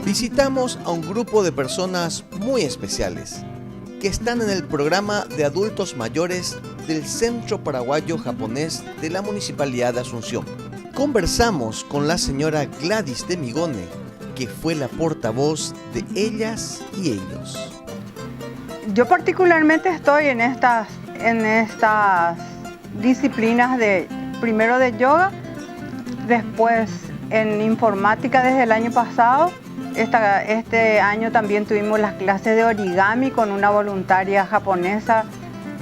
Visitamos a un grupo de personas muy especiales que están en el programa de adultos mayores del Centro Paraguayo Japonés de la Municipalidad de Asunción. Conversamos con la señora Gladys de Migone, que fue la portavoz de ellas y ellos. Yo particularmente estoy en estas disciplinas primero de yoga, después en informática desde el año pasado. Este año también tuvimos las clases de origami con una voluntaria japonesa,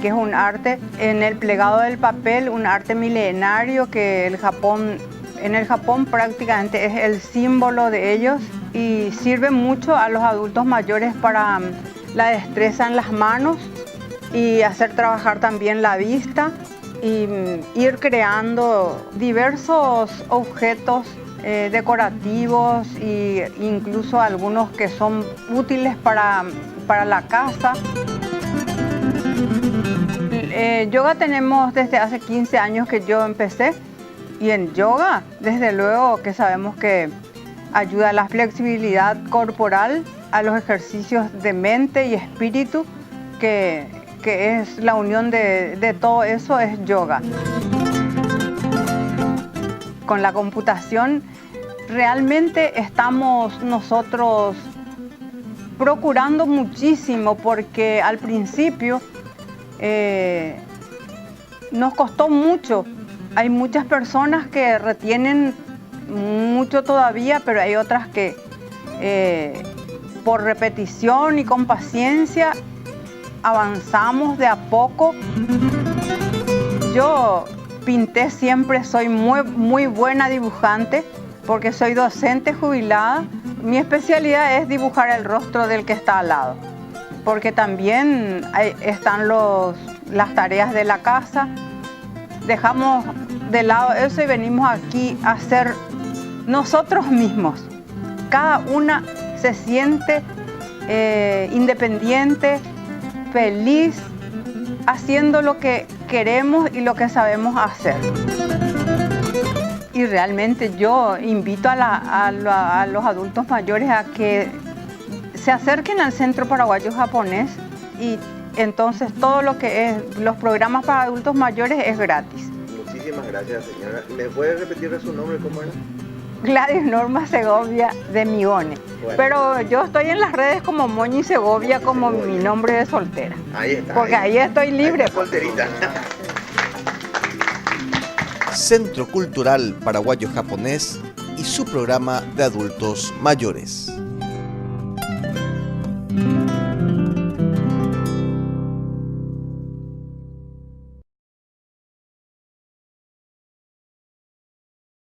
que es un arte en el plegado del papel, un arte milenario que en el Japón prácticamente es el símbolo de ellos y sirve mucho a los adultos mayores para la destreza en las manos y hacer trabajar también la vista y ir creando diversos objetos decorativos e incluso algunos que son útiles para la casa. Yoga tenemos desde hace 15 años que yo empecé y en yoga desde luego que sabemos que ayuda a la flexibilidad corporal, a los ejercicios de mente y espíritu, que es la unión de todo eso es yoga. Con la computación realmente estamos nosotros procurando muchísimo porque al principio nos costó mucho. Hay muchas personas que retienen mucho todavía, pero hay otras que por repetición y con paciencia avanzamos de a poco. Yo pinté siempre, soy muy buena dibujante porque soy docente jubilada. Mi especialidad es dibujar el rostro del que está al lado, porque también están las tareas de la casa. Dejamos de lado eso y venimos aquí a ser nosotros mismos. Cada una se siente independiente, feliz, haciendo lo que queremos y lo que sabemos hacer. Y realmente yo invito a los adultos mayores a que se acerquen al Centro Paraguayo Japonés y entonces todo lo que es los programas para adultos mayores es gratis. Muchísimas gracias, señora. ¿Me puede repetir su nombre, cómo era? Gladys Norma Segovia de Migone. Bueno. Pero yo estoy en las redes como Moñi Segovia, como mi nombre de soltera. Ahí está. Porque ahí estoy libre. Ahí está solterita. Centro Cultural Paraguayo Japonés y su programa de adultos mayores.